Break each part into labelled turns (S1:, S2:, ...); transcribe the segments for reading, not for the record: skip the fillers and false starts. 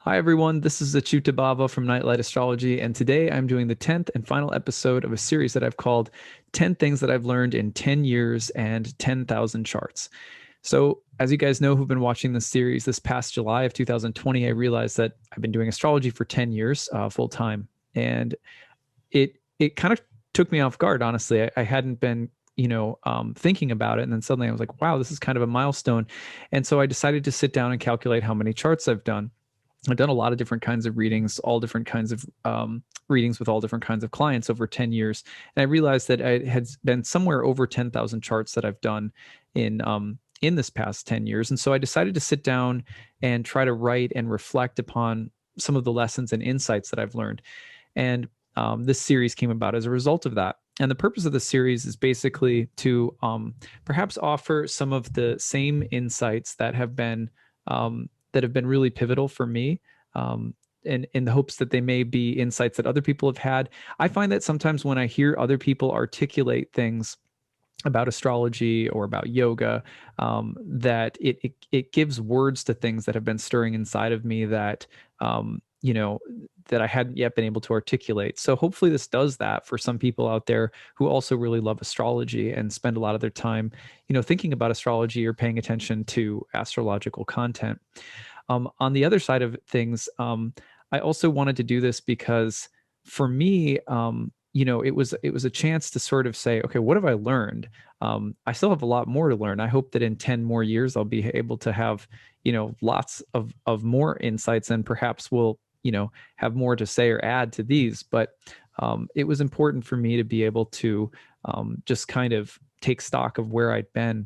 S1: Hi, everyone. This is acyuta-bhava from Nightlight Astrology, and today I'm doing the 10th and final episode of a series that I've called 10 Things That I've Learned in 10 Years and 10,000 Charts. So, as you guys know who've been watching this series, this past July of 2020, I realized that I've been doing astrology for 10 years full time. And it kind of took me off guard, honestly. I hadn't been thinking about it. And then suddenly I was like, wow, this is kind of a milestone. And so I decided to sit down and calculate how many charts I've done. I've done a lot of different kinds of readings, all different kinds of readings with all different kinds of clients over 10 years. And I realized that I had been somewhere over 10,000 charts that I've done in this past 10 years. And so I decided to sit down and try to write and reflect upon some of the lessons and insights that I've learned. And this series came about as a result of that. And the purpose of the series is basically to perhaps offer some of the same insights that have been really pivotal for me, in the hopes that they may be insights that other people have had. I find that sometimes when I hear other people articulate things about astrology or about yoga, that it gives words to things that have been stirring inside of me that that I hadn't yet been able to articulate. So hopefully this does that for some people out there who also really love astrology and spend a lot of their time, thinking about astrology or paying attention to astrological content. On the other side of things, I also wanted to do this because for me, it was a chance to sort of say, okay, what have I learned? I still have a lot more to learn. I hope that in 10 more years, I'll be able to have, lots of more insights, and perhaps we'll, have more to say or add to these. But it was important for me to be able to just kind of take stock of where I'd been,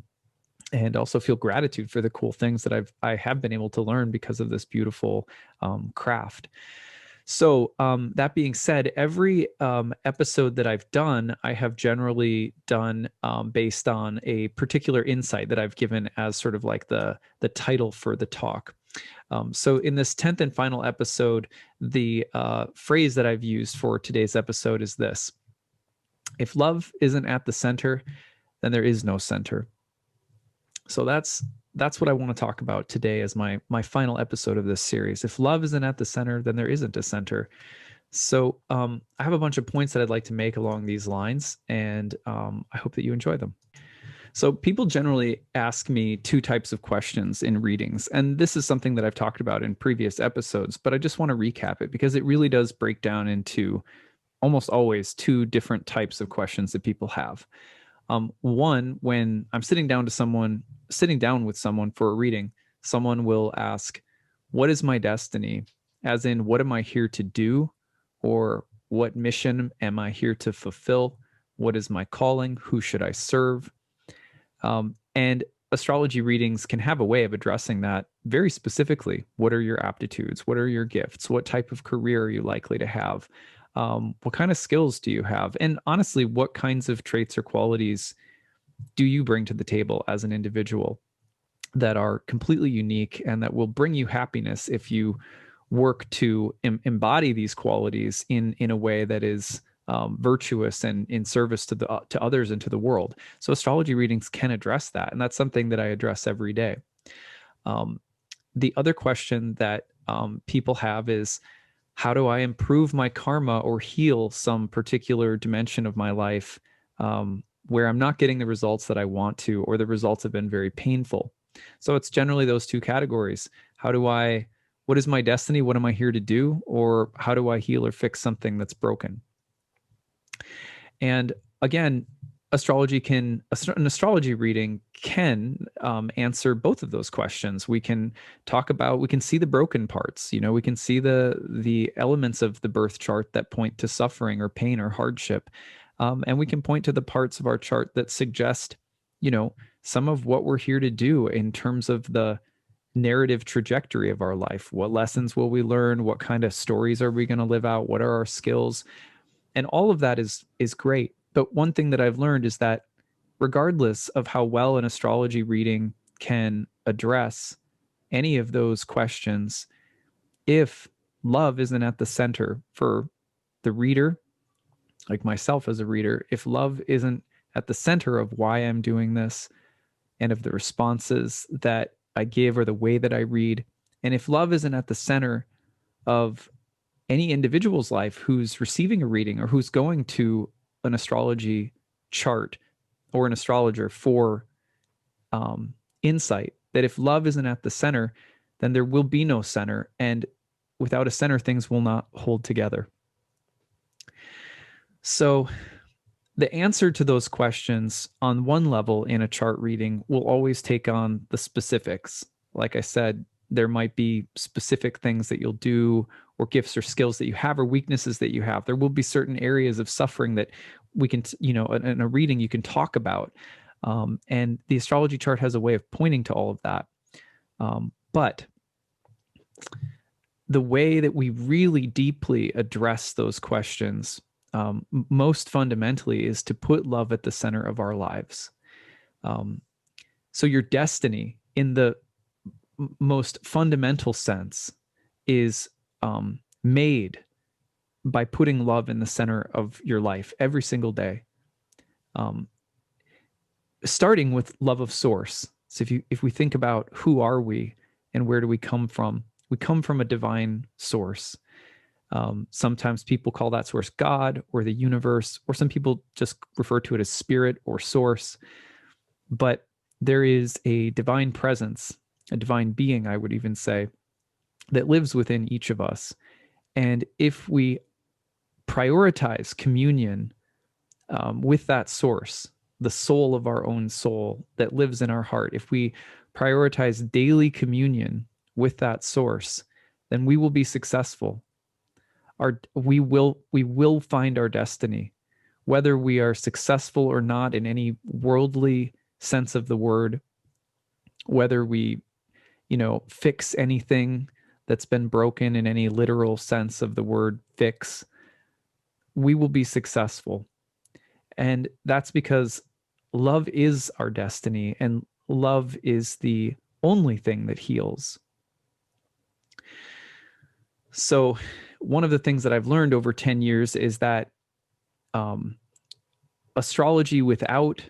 S1: and also feel gratitude for the cool things that I have been able to learn because of this beautiful craft. So that being said, every episode that I've done, I have generally done based on a particular insight that I've given as sort of like the title for the talk. So in this 10th and final episode, the phrase that I've used for today's episode is this: if love isn't at the center, then there is no center. So that's what I want to talk about today as my final episode of this series. If love isn't at the center, then there isn't a center. So I have a bunch of points that I'd like to make along these lines, and I hope that you enjoy them. So people generally ask me two types of questions in readings, and this is something that I've talked about in previous episodes, but I just want to recap it because it really does break down into almost always two different types of questions that people have. One, when I'm sitting down with someone for a reading, someone will ask, what is my destiny? As in, what am I here to do? Or what mission am I here to fulfill? What is my calling? Who should I serve? And astrology readings can have a way of addressing that very specifically. What are your aptitudes? What are your gifts? What type of career are you likely to have? What kind of skills do you have? And honestly, what kinds of traits or qualities do you bring to the table as an individual that are completely unique and that will bring you happiness if you work to embody these qualities in a way that is virtuous and in service to others and to the world? So astrology readings can address that, and that's something that I address every day. The other question that people have is, how do I improve my karma or heal some particular dimension of my life where I'm not getting the results that I want to, or the results have been very painful? So it's generally those two categories. What is my destiny? What am I here to do? Or how do I heal or fix something that's broken? And again, an astrology reading can answer both of those questions. We can see the broken parts. We can see the elements of the birth chart that point to suffering or pain or hardship, and we can point to the parts of our chart that suggest, some of what we're here to do in terms of the narrative trajectory of our life. What lessons will we learn? What kind of stories are we going to live out? What are our skills? And all of that is great. But one thing that I've learned is that regardless of how well an astrology reading can address any of those questions, if love isn't at the center for the reader, like myself as a reader, if love isn't at the center of why I'm doing this and of the responses that I give or the way that I read, and if love isn't at the center of any individual's life who's receiving a reading or who's going to an astrology chart or an astrologer for insight, that if love isn't at the center, then there will be no center. And without a center, things will not hold together. So the answer to those questions on one level in a chart reading will always take on the specifics. Like I said, there might be specific things that you'll do, or gifts or skills that you have, or weaknesses that you have. There will be certain areas of suffering that we can, in a reading you can talk about. And the astrology chart has a way of pointing to all of that. But the way that we really deeply address those questions, most fundamentally, is to put love at the center of our lives. So your destiny, in the most fundamental sense, is made by putting love in the center of your life every single day. Starting with love of source. So if we think about who are we and where do we come from a divine source. Sometimes people call that source God or the universe, or some people just refer to it as spirit or source. But there is a divine presence, a divine being, I would even say, that lives within each of us. And if we prioritize communion with that source, the soul of our own soul that lives in our heart, if we prioritize daily communion with that source, then we will be successful. We will find our destiny, whether we are successful or not in any worldly sense of the word, whether we, fix anything that's been broken in any literal sense of the word fix, we will be successful. And that's because love is our destiny, and love is the only thing that heals. So one of the things that I've learned over 10 years is that astrology without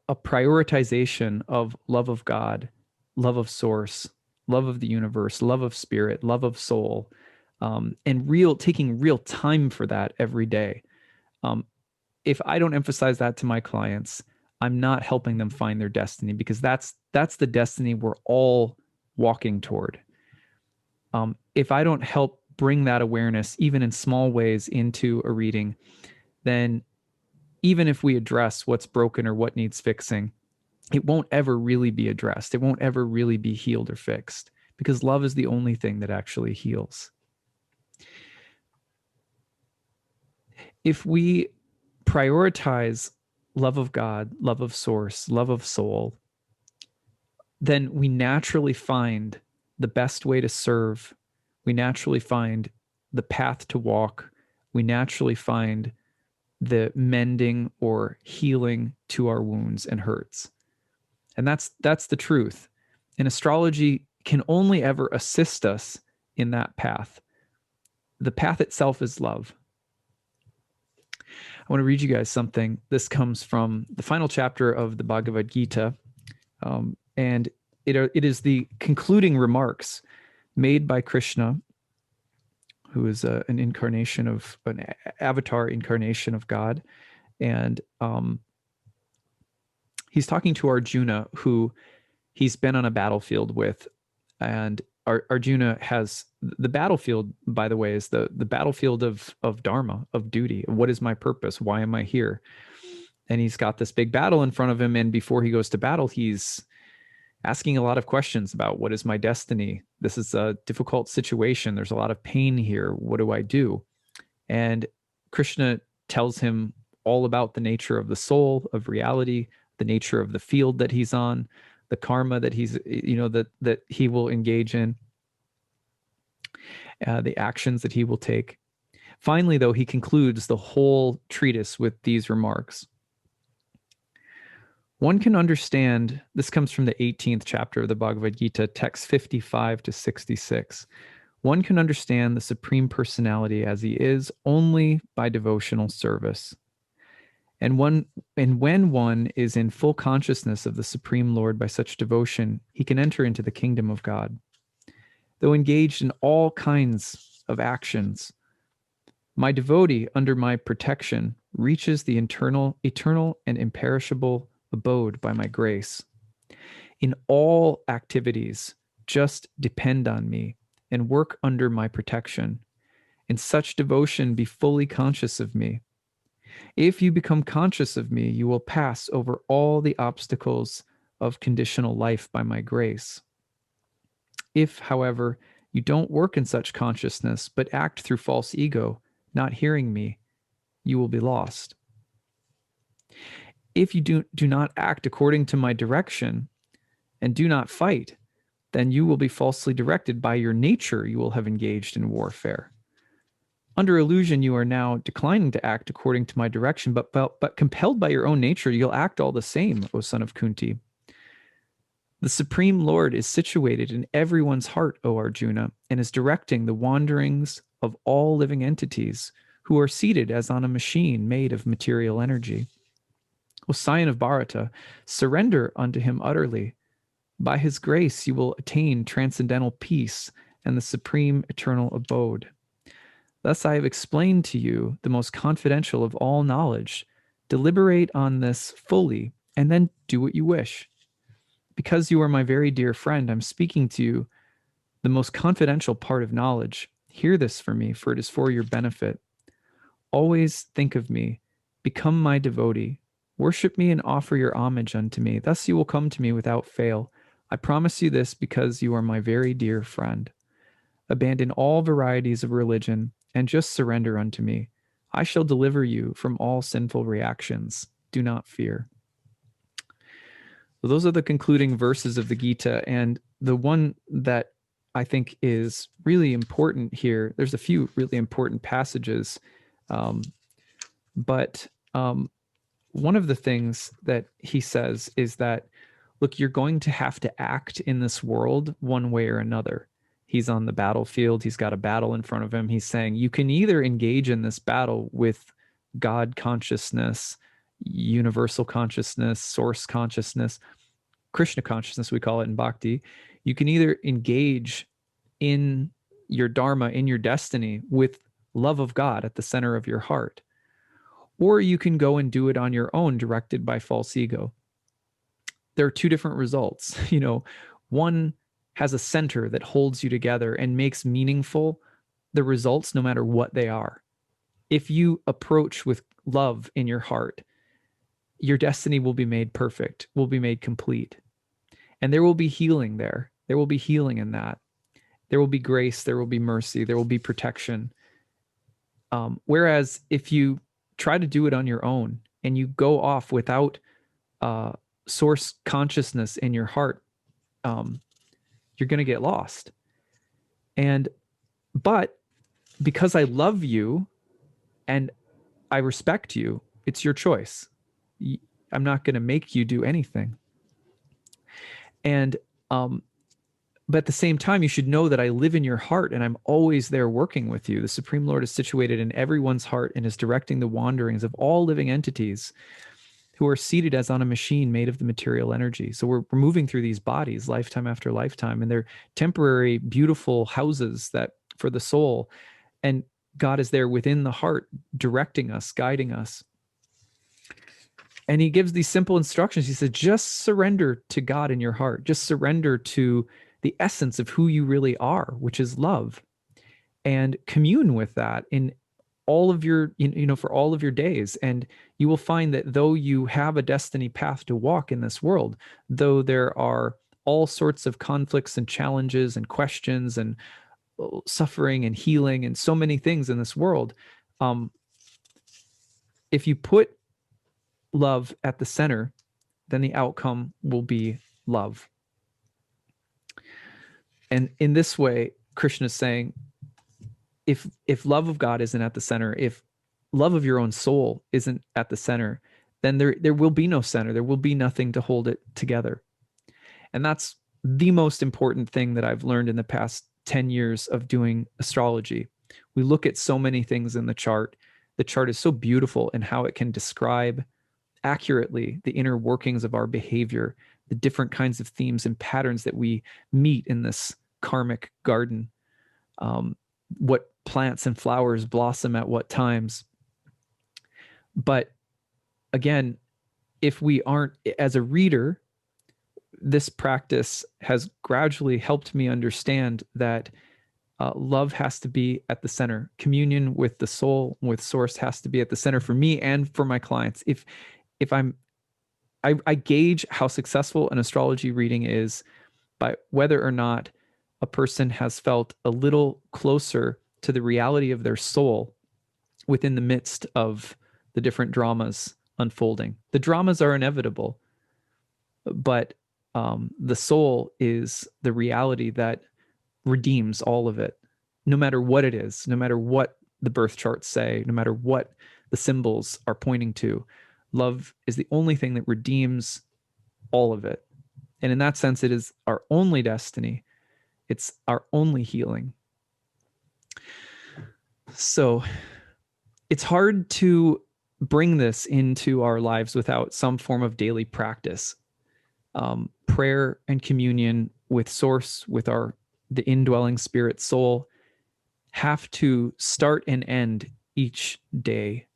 S1: a prioritization of love of God, love of source, love of the universe, love of spirit, love of soul, and taking real time for that every day. If I don't emphasize that to my clients, I'm not helping them find their destiny, because that's the destiny we're all walking toward. If I don't help bring that awareness, even in small ways, into a reading, then even if we address what's broken or what needs fixing, it won't ever really be addressed. It won't ever really be healed or fixed, because love is the only thing that actually heals. If we prioritize love of God, love of source, love of soul, then we naturally find the best way to serve. We naturally find the path to walk. We naturally find the mending or healing to our wounds and hurts. And that's the truth. And astrology can only ever assist us in that path. The path itself is love. I want to read you guys something. This comes from the final chapter of the Bhagavad Gita. And it is the concluding remarks made by Krishna, who is an incarnation of an avatar incarnation of God. And he's talking to Arjuna, who he's been on a battlefield with. And Arjuna has the battlefield, by the way, is the battlefield of dharma, of duty. What is my purpose? Why am I here? And he's got this big battle in front of him. And before he goes to battle, he's asking a lot of questions about, what is my destiny? This is a difficult situation. There's a lot of pain here. What do I do? And Krishna tells him all about the nature of the soul, of reality, the nature of the field that he's on, the karma that he's, that he will engage in, the actions that he will take. Finally, though, he concludes the whole treatise with these remarks. One can understand, this comes from the 18th chapter of the Bhagavad Gita, text 55 to 66. One can understand the Supreme Personality as he is only by devotional service. And when one is in full consciousness of the Supreme Lord by such devotion, he can enter into the kingdom of God. though engaged in all kinds of actions. My devotee under my protection reaches the eternal, and imperishable abode by my grace. In all activities, just depend on me and work under my protection. In such devotion, be fully conscious of me. If you become conscious of me, you will pass over all the obstacles of conditional life by my grace. If, however, you don't work in such consciousness, but act through false ego, not hearing me, you will be lost. If you do not act according to my direction and do not fight, then you will be falsely directed by your nature. You will have engaged in warfare. Under illusion, you are now declining to act according to my direction, but compelled by your own nature, you'll act all the same, O son of Kunti. The Supreme Lord is situated in everyone's heart, O Arjuna, and is directing the wanderings of all living entities who are seated as on a machine made of material energy. O scion of Bharata, surrender unto him utterly. By his grace, you will attain transcendental peace and the supreme eternal abode. Thus I have explained to you the most confidential of all knowledge. Deliberate on this fully, and then do what you wish. Because you are my very dear friend, I'm speaking to you the most confidential part of knowledge. Hear this for me, for it is for your benefit. Always think of me. Become my devotee. Worship me and offer your homage unto me. Thus you will come to me without fail. I promise you this because you are my very dear friend. Abandon all varieties of religion and just surrender unto me. I shall deliver you from all sinful reactions. Do not fear. So those are the concluding verses of the Gita. And the one that I think is really important here, there's a few really important passages, but one of the things that he says is that, look, you're going to have to act in this world one way or another. He's on the battlefield. He's got a battle in front of him. He's saying you can either engage in this battle with God consciousness, universal consciousness, source consciousness, Krishna consciousness, we call it in Bhakti. You can either engage in your dharma, in your destiny, with love of God at the center of your heart, or you can go and do it on your own, directed by false ego. There are two different results. One has a center that holds you together and makes meaningful the results no matter what they are. If you approach with love in your heart, your destiny will be made perfect, will be made complete. And there will be healing there. There will be healing in that. There will be grace, there will be mercy, there will be protection. Whereas if you try to do it on your own and you go off without source consciousness in your heart, you're going to get lost. But because I love you and I respect you, it's your choice. I'm not going to make you do anything. And but at the same time, you should know that I live in your heart and I'm always there working with you. The Supreme Lord is situated in everyone's heart and is directing the wanderings of all living entities who are seated as on a machine made of the material energy. So we're moving through these bodies lifetime after lifetime, and they're temporary, beautiful houses that for the soul. And God is there within the heart, directing us, guiding us. And he gives these simple instructions. He says, just surrender to God in your heart. Just surrender to the essence of who you really are, which is love, and commune with that in all of your, for all of your days. And you will find that though you have a destiny path to walk in this world, though there are all sorts of conflicts and challenges and questions and suffering and healing and so many things in this world, if you put love at the center, then the outcome will be love. And in this way, Krishna is saying, if love of God isn't at the center, if love of your own soul isn't at the center, then there will be no center. There will be nothing to hold it together. And that's the most important thing that I've learned in the past 10 years of doing astrology. We look at so many things in the chart. The chart is so beautiful in how it can describe accurately the inner workings of our behavior, the different kinds of themes and patterns that we meet in this karmic garden, what plants and flowers blossom at what times. But again, if we aren't, as a reader, this practice has gradually helped me understand that love has to be at the center. Communion with the soul, with source, has to be at the center for me and for my clients. If I gauge how successful an astrology reading is by whether or not a person has felt a little closer to the reality of their soul within the midst of the different dramas unfolding. The dramas are inevitable, but the soul is the reality that redeems all of it, no matter what it is, no matter what the birth charts say, no matter what the symbols are pointing to. Love is the only thing that redeems all of it. And in that sense, it is our only destiny. It's our only healing. So it's hard to bring this into our lives without some form of daily practice. Prayer and communion with source, with the indwelling spirit soul, have to start and end each day.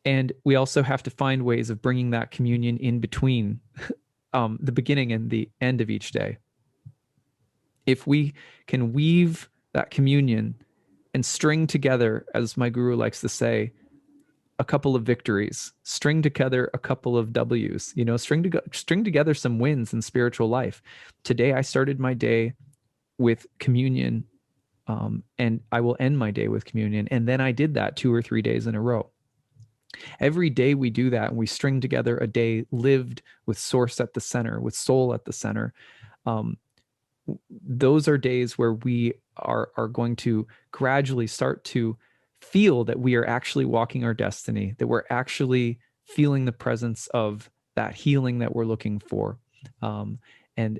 S1: And we also have to find ways of bringing that communion in between the beginning and the end of each day. If we can weave that communion and string together, as my guru likes to say, a couple of victories, string together a couple of W's, string together some wins in spiritual life. Today, I started my day with communion, and I will end my day with communion. And then I did that 2 or 3 days in a row. Every day we do that, and we string together a day lived with source at the center, with soul at the center. Those are days where we are going to gradually start to feel that we are actually walking our destiny, that we're actually feeling the presence of that healing that we're looking for, and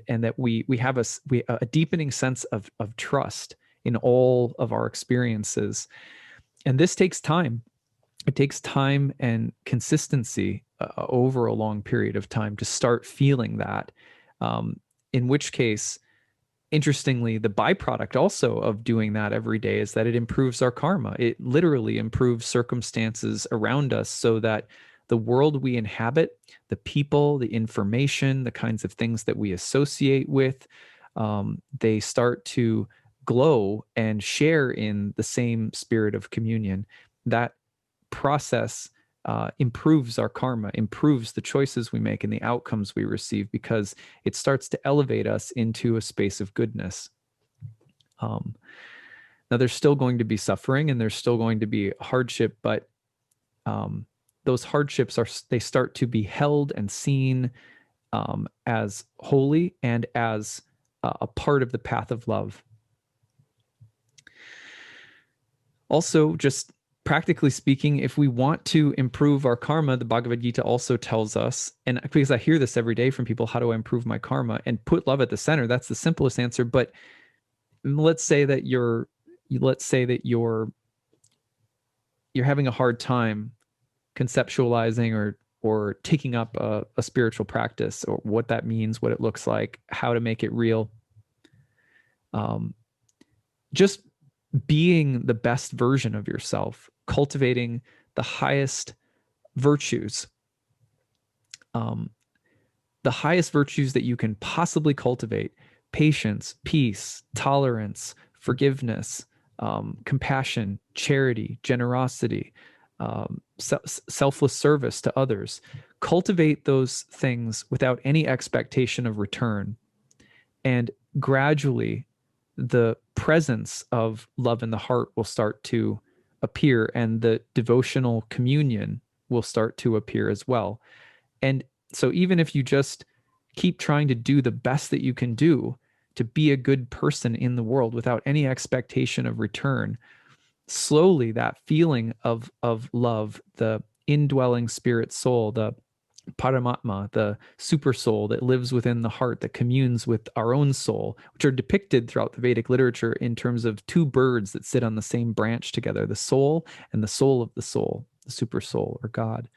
S1: that we have a deepening sense of trust in all of our experiences. And this takes time. It takes time and consistency over a long period of time to start feeling that, in which case, interestingly, the byproduct also of doing that every day is that it improves our karma. It literally improves circumstances around us so that the world we inhabit, the people, the information, the kinds of things that we associate with, they start to glow and share in the same spirit of communion. That process improves our karma, improves the choices we make and the outcomes we receive, because it starts to elevate us into a space of goodness. Now, there's still going to be suffering and there's still going to be hardship, but those hardships they start to be held and seen as holy and as a part of the path of love. Also, just practically speaking, if we want to improve our karma, the Bhagavad Gita also tells us, and because I hear this every day from people, how do I improve my karma? And put love at the center. That's the simplest answer. But let's say that you're having a hard time conceptualizing or taking up a spiritual practice, or what that means, what it looks like, how to make it real. Just being the best version of yourself, cultivating the highest virtues, the highest virtues that you can possibly cultivate: patience, peace, tolerance, forgiveness, compassion, charity, generosity, selfless service to others. Cultivate those things without any expectation of return. And gradually, the presence of love in the heart will start to appear, and the devotional communion will start to appear as well. And so even if you just keep trying to do the best that you can do to be a good person in the world without any expectation of return, slowly that feeling of love, the indwelling spirit soul, the Paramatma, the super soul that lives within the heart, that communes with our own soul, which are depicted throughout the Vedic literature in terms of two birds that sit on the same branch together, the soul and the soul of the soul, the super soul or God.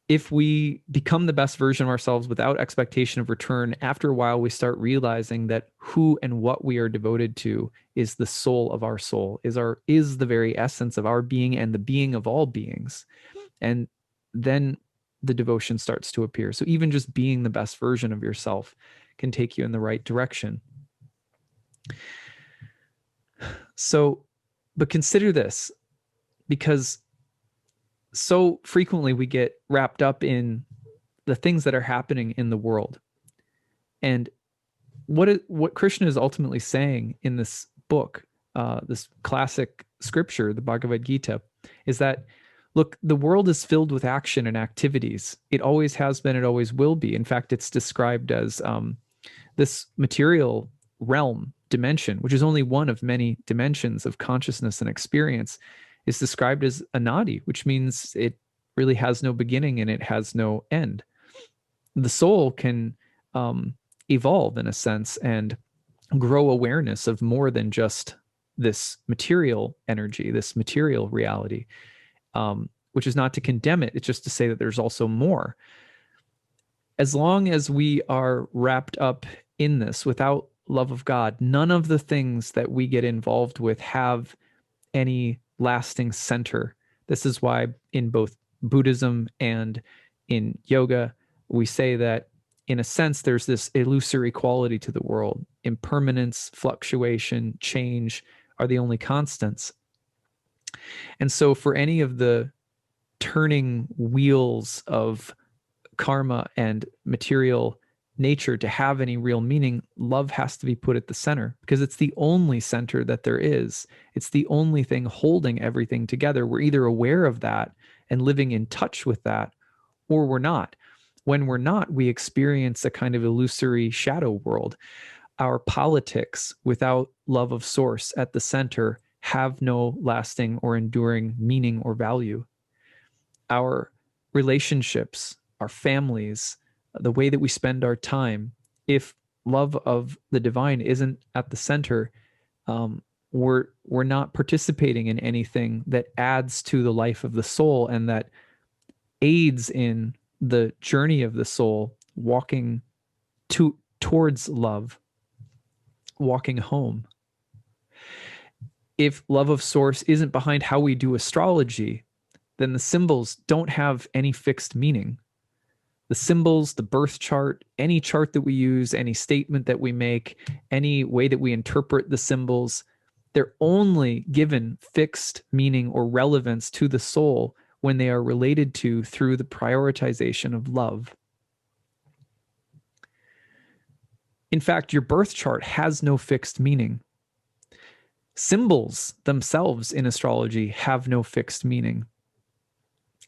S1: if we become the best version of ourselves without expectation of return, after a while we start realizing that who and what we are devoted to is the soul of our soul, is the very essence of our being and the being of all beings. And then the devotion starts to appear. So even just being the best version of yourself can take you in the right direction. So, but consider this, because so frequently we get wrapped up in the things that are happening in the world. And what Krishna is ultimately saying in this book, this classic scripture, the Bhagavad Gita, is that, look, the world is filled with action and activities. It always has been, it always will be. In fact, it's described as this material realm, dimension, which is only one of many dimensions of consciousness and experience, is described as anadi, which means it really has no beginning and it has no end. The soul can evolve in a sense and grow awareness of more than just this material energy, this material reality, which is not to condemn it. It's just to say that there's also more. As long as we are wrapped up in this without love of God, none of the things that we get involved with have any lasting center. This is why in both Buddhism and in yoga, we say that in a sense, there's this illusory quality to the world. Impermanence, fluctuation, change are the only constants. And so for any of the turning wheels of karma and material nature to have any real meaning, love has to be put at the center, because it's the only center that there is. It's the only thing holding everything together. We're either aware of that and living in touch with that, or we're not. When we're not, we experience a kind of illusory shadow world. Our politics, without love of source at the center, have no lasting or enduring meaning or value. Our relationships, our families, the way that we spend our time, if love of the divine isn't at the center, we're not participating in anything that adds to the life of the soul and that aids in the journey of the soul walking towards love, walking home. If love of source isn't behind how we do astrology, then the symbols don't have any fixed meaning. The symbols, the birth chart, any chart that we use, any statement that we make, any way that we interpret the symbols, they're only given fixed meaning or relevance to the soul when they are related to through the prioritization of love. In fact, your birth chart has no fixed meaning. Symbols themselves in astrology have no fixed meaning.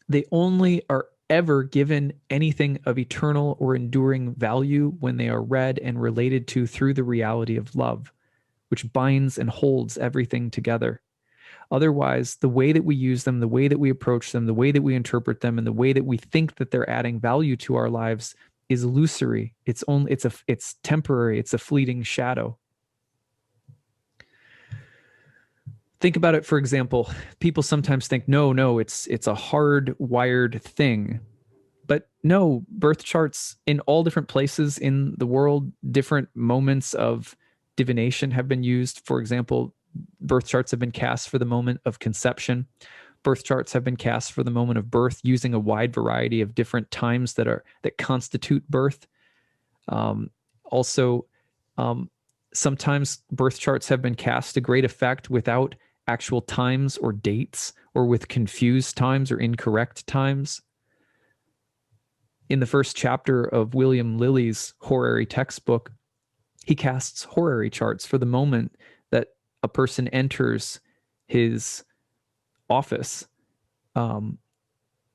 S1: They only are ever given anything of eternal or enduring value when they are read and related to through the reality of love, which binds and holds everything together. Otherwise, the way that we use them, the way that we approach them, the way that we interpret them, and the way that we think that they're adding value to our lives is illusory. It's temporary. It's a fleeting shadow. Think about it, for example. People sometimes think, no, it's a hardwired thing. But no, birth charts in all different places in the world, different moments of divination have been used. For example, birth charts have been cast for the moment of conception. Birth charts have been cast for the moment of birth, using a wide variety of different times that constitute birth. Sometimes birth charts have been cast to great effect without actual times or dates, or with confused times or incorrect times. In the first chapter of William Lilly's horary textbook, he casts horary charts for the moment that a person enters his office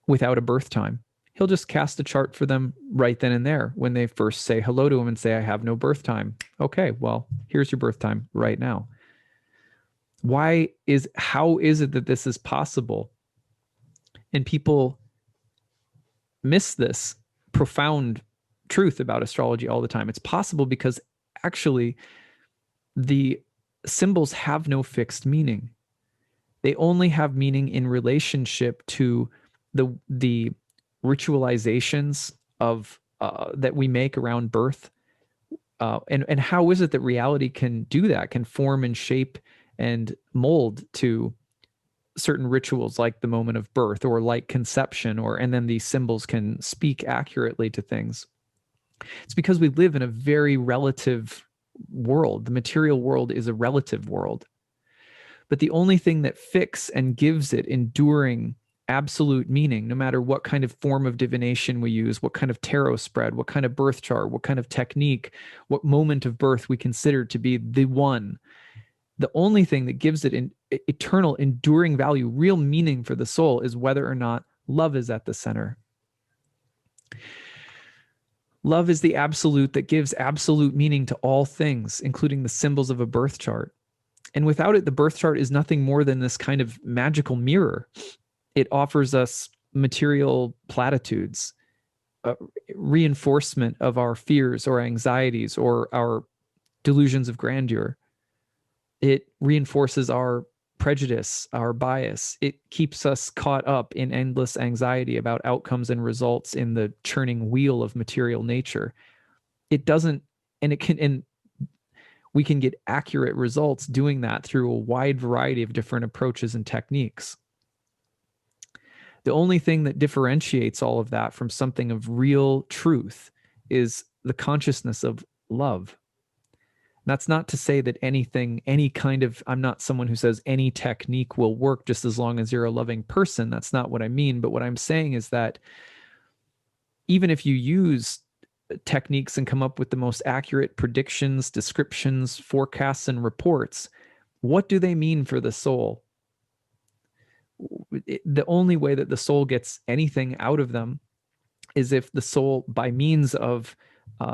S1: without a birth time. He'll just cast a chart for them right then and there when they first say hello to him and say, I have no birth time. Okay, well, here's your birth time right now. How is it that this is possible? And people miss this profound truth about astrology all the time. It's possible because actually the symbols have no fixed meaning. They only have meaning in relationship to the ritualizations of that we make around birth. And how is it that reality can do that, can form and shape and mold to certain rituals like the moment of birth or like conception, and then these symbols can speak accurately to things? It's because we live in a very relative world. The material world is a relative world. But the only thing that fixes and gives it enduring absolute meaning, no matter what kind of form of divination we use, what kind of tarot spread, what kind of birth chart, what kind of technique, what moment of birth we consider to be the one, the only thing that gives it an eternal, enduring value, real meaning for the soul, is whether or not love is at the center. Love is the absolute that gives absolute meaning to all things, including the symbols of a birth chart. And without it, the birth chart is nothing more than this kind of magical mirror. It offers us material platitudes, reinforcement of our fears or anxieties or our delusions of grandeur. It reinforces our prejudice, our bias. It keeps us caught up in endless anxiety about outcomes and results in the churning wheel of material nature. It doesn't, and we can get accurate results doing that through a wide variety of different approaches and techniques. The only thing that differentiates all of that from something of real truth is the consciousness of love. That's not to say that any kind of, I'm not someone who says any technique will work just as long as you're a loving person. That's not what I mean. But what I'm saying is that even if you use techniques and come up with the most accurate predictions, descriptions, forecasts, and reports, what do they mean for the soul? The only way that the soul gets anything out of them is if the soul, by means of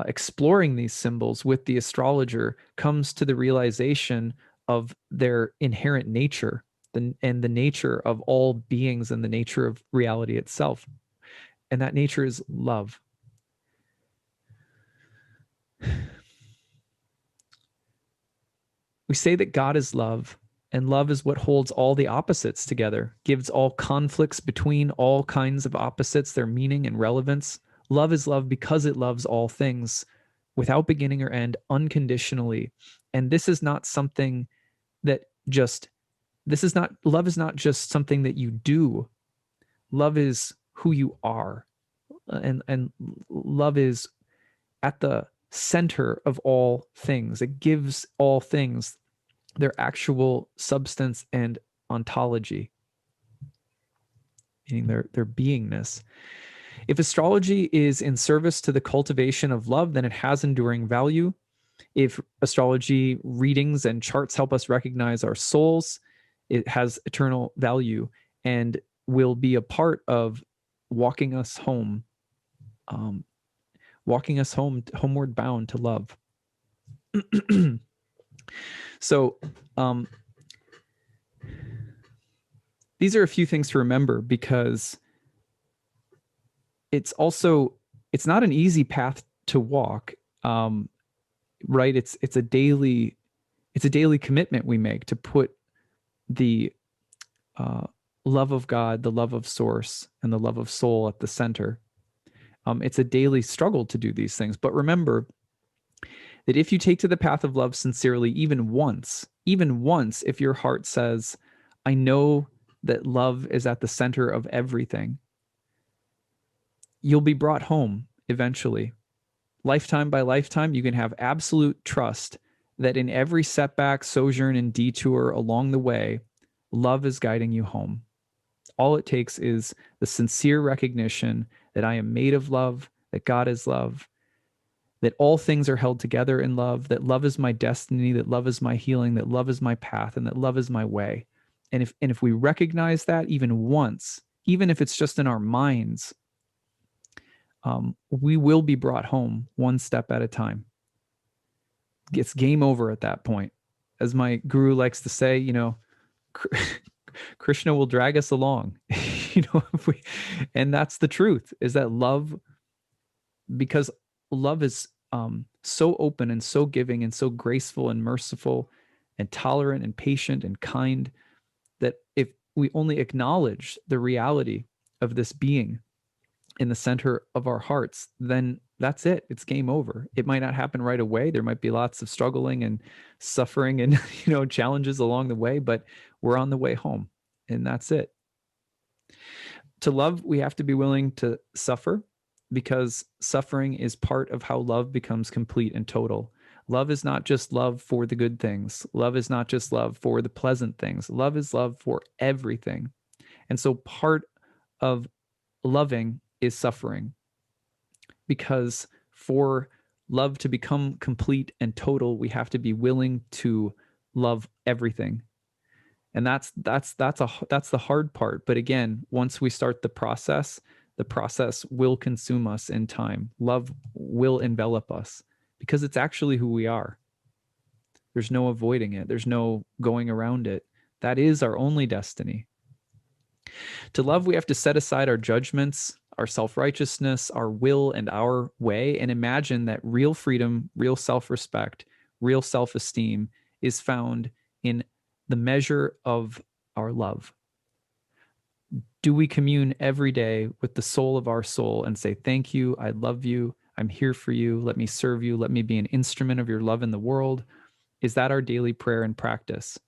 S1: exploring these symbols with the astrologer, comes to the realization of their inherent nature and the nature of all beings and the nature of reality itself. And that nature is love. We say that God is love, and love is what holds all the opposites together, gives all conflicts between all kinds of opposites their meaning and relevance. Love is love because it loves all things without beginning or end, unconditionally. And this is not something that love is not just something that you do. Love is who you are. And love is at the center of all things. It gives all things their actual substance and ontology, meaning their beingness. If astrology is in service to the cultivation of love, then it has enduring value. If astrology readings and charts help us recognize our souls, it has eternal value and will be a part of walking us home, homeward bound to love. So these are a few things to remember, because it's not an easy path to walk, right? It's a daily commitment we make to put the love of God, the love of source, and the love of soul at the center. It's a daily struggle to do these things. But remember that if you take to the path of love sincerely, even once, if your heart says, I know that love is at the center of everything, you'll be brought home eventually. Lifetime by lifetime, you can have absolute trust that in every setback, sojourn, and detour along the way, love is guiding you home. All it takes is the sincere recognition that I am made of love, that God is love, that all things are held together in love, that love is my destiny, that love is my healing, that love is my path, and that love is my way. And if we recognize that even once, even if it's just in our minds, we will be brought home one step at a time. It's game over at that point. As my guru likes to say, Krishna will drag us along, and that's the truth, is that love, because love is so open and so giving and so graceful and merciful and tolerant and patient and kind, that if we only acknowledge the reality of this being, in the center of our hearts, then that's it. It's game over. It might not happen right away. There might be lots of struggling and suffering and challenges along the way, but we're on the way home, and that's it. To love, we have to be willing to suffer, because suffering is part of how love becomes complete and total. Love is not just love for the good things. Love is not just love for the pleasant things. Love is love for everything. And so part of loving is suffering, because for love to become complete and total, we have to be willing to love everything. And that's the hard part. But again, once we start the process will consume us in time. Love will envelop us, because it's actually who we are. There's no avoiding it. There's no going around it. That is our only destiny. To love, we have to set aside our judgments, our self-righteousness, our will, and our way, and imagine that real freedom, real self-respect, real self-esteem is found in the measure of our love. Do we commune every day with the soul of our soul and say, thank you, I love you, I'm here for you, let me serve you, let me be an instrument of your love in the world? Is that our daily prayer and practice?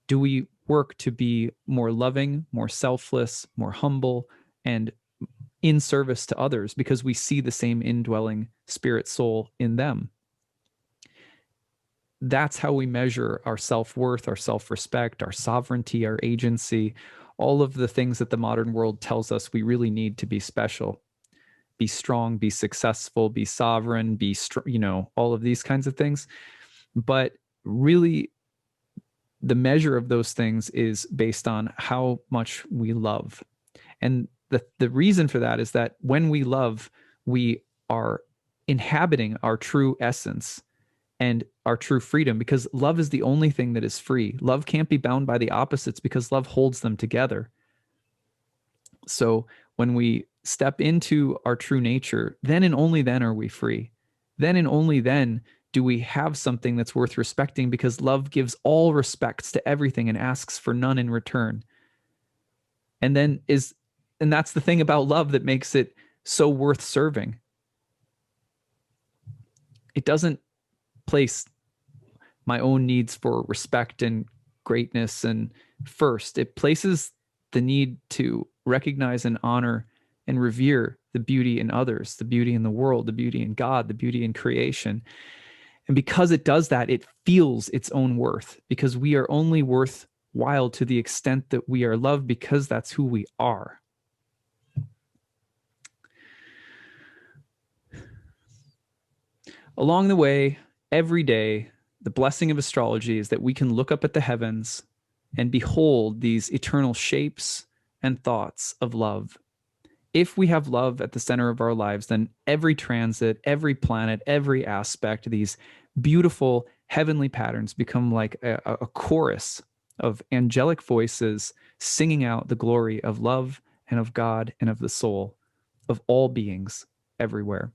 S1: Do we work to be more loving, more selfless, more humble, and in service to others because we see the same indwelling spirit soul in them? That's how we measure our self-worth, our self-respect, our sovereignty, our agency, all of the things that the modern world tells us we really need to be special, be strong, be successful, be sovereign, be all of these kinds of things. But really, the measure of those things is based on how much we love. And the reason for that is that when we love, we are inhabiting our true essence and our true freedom, because love is the only thing that is free. Love can't be bound by the opposites, because love holds them together. So when we step into our true nature, then and only then are we free. Then and only then do we have something that's worth respecting, because love gives all respects to everything and asks for none in return. And that's the thing about love that makes it so worth serving. It doesn't place my own needs for respect and greatness and first. It places the need to recognize and honor and revere the beauty in others, the beauty in the world, the beauty in God, the beauty in creation. And because it does that, it feels its own worth, because we are only worthwhile to the extent that we are loved, because that's who we are. Along the way, every day, the blessing of astrology is that we can look up at the heavens and behold these eternal shapes and thoughts of love. If we have love at the center of our lives, then every transit, every planet, every aspect, these beautiful heavenly patterns become like a chorus of angelic voices singing out the glory of love and of God and of the soul of all beings everywhere.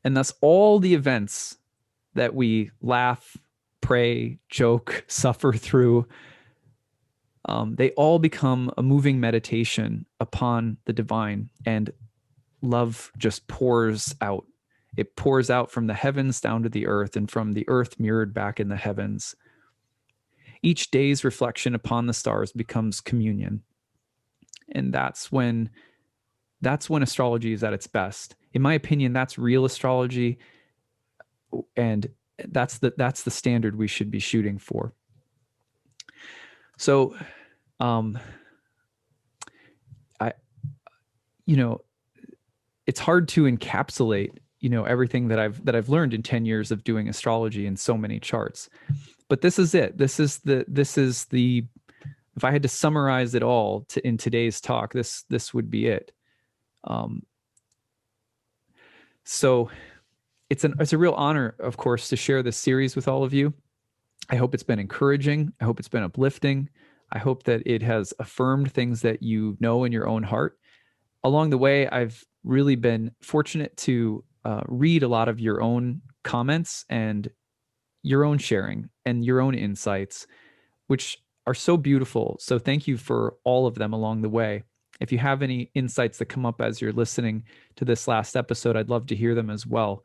S1: And thus all the events that we laugh, pray, joke, suffer through, they all become a moving meditation upon the divine, and love just pours out. It pours out from the heavens down to the earth, and from the earth mirrored back in the heavens. Each day's reflection upon the stars becomes communion. And that's when astrology is at its best. In my opinion, that's real astrology, and that's the standard we should be shooting for. So, it's hard to encapsulate, everything that I've learned in 10 years of doing astrology in so many charts. But this is it. This is the if I had to summarize it all in today's talk, this would be it. So it's a real honor, of course, to share this series with all of you. I hope it's been encouraging. I hope it's been uplifting. I hope that it has affirmed things that you know in your own heart. Along the way, I've really been fortunate to read a lot of your own comments and your own sharing and your own insights, which are so beautiful. So thank you for all of them along the way. if you have any insights that come up as you're listening to this last episode, I'd love to hear them as well.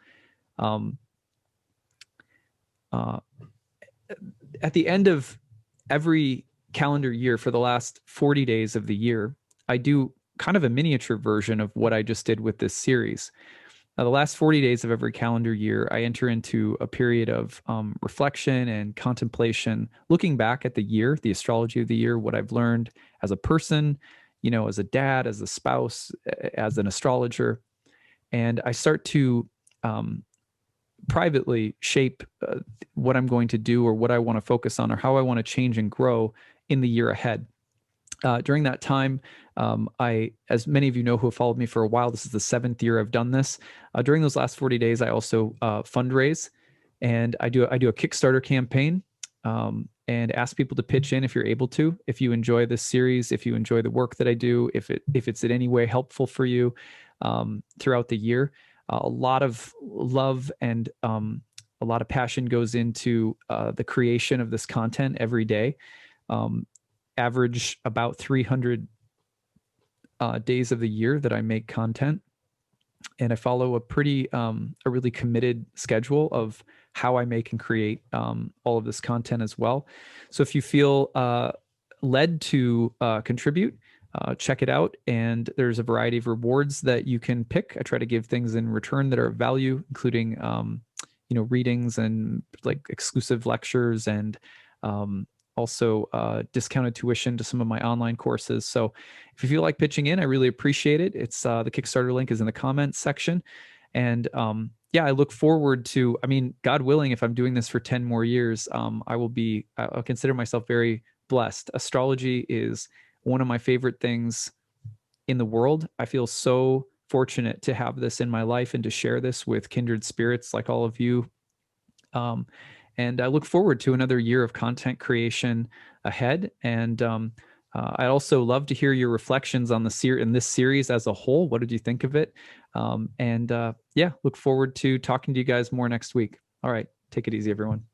S1: At the end of every calendar year for the last 40 days of the year, I do kind of a miniature version of what I just did with this series. Now, the last 40 days of every calendar year, I enter into a period of reflection and contemplation, looking back at the year, the astrology of the year, what I've learned as a person, as a dad, as a spouse, as an astrologer. And I start to privately shape what I'm going to do or what I want to focus on or how I want to change and grow in the year ahead. During that time, as many of you know who have followed me for a while, this is the 7th year I've done this. During those last 40 days, I also fundraise, and I do a Kickstarter campaign and ask people to pitch in if you're able to. If you enjoy this series, if you enjoy the work that I do, if it's in any way helpful for you throughout the year, a lot of love and a lot of passion goes into the creation of this content every day. Average about 300 days of the year that I make content. And I follow a really committed schedule of how I make and create all of this content as well. So if you feel led to contribute, check it out. And there's a variety of rewards that you can pick. I try to give things in return that are of value, including readings and like exclusive lectures and also discounted tuition to some of my online courses. So if you feel like pitching in, I really appreciate it. It's the Kickstarter link is in the comments section. And I look forward to, God willing, if I'm doing this for 10 more years, I'll consider myself very blessed. Astrology is one of my favorite things in the world. I feel so fortunate to have this in my life and to share this with kindred spirits like all of you. And I look forward to another year of content creation ahead. And I'd also love to hear your reflections on in this series as a whole. What did you think of it? Look forward to talking to you guys more next week. All right. Take it easy, everyone.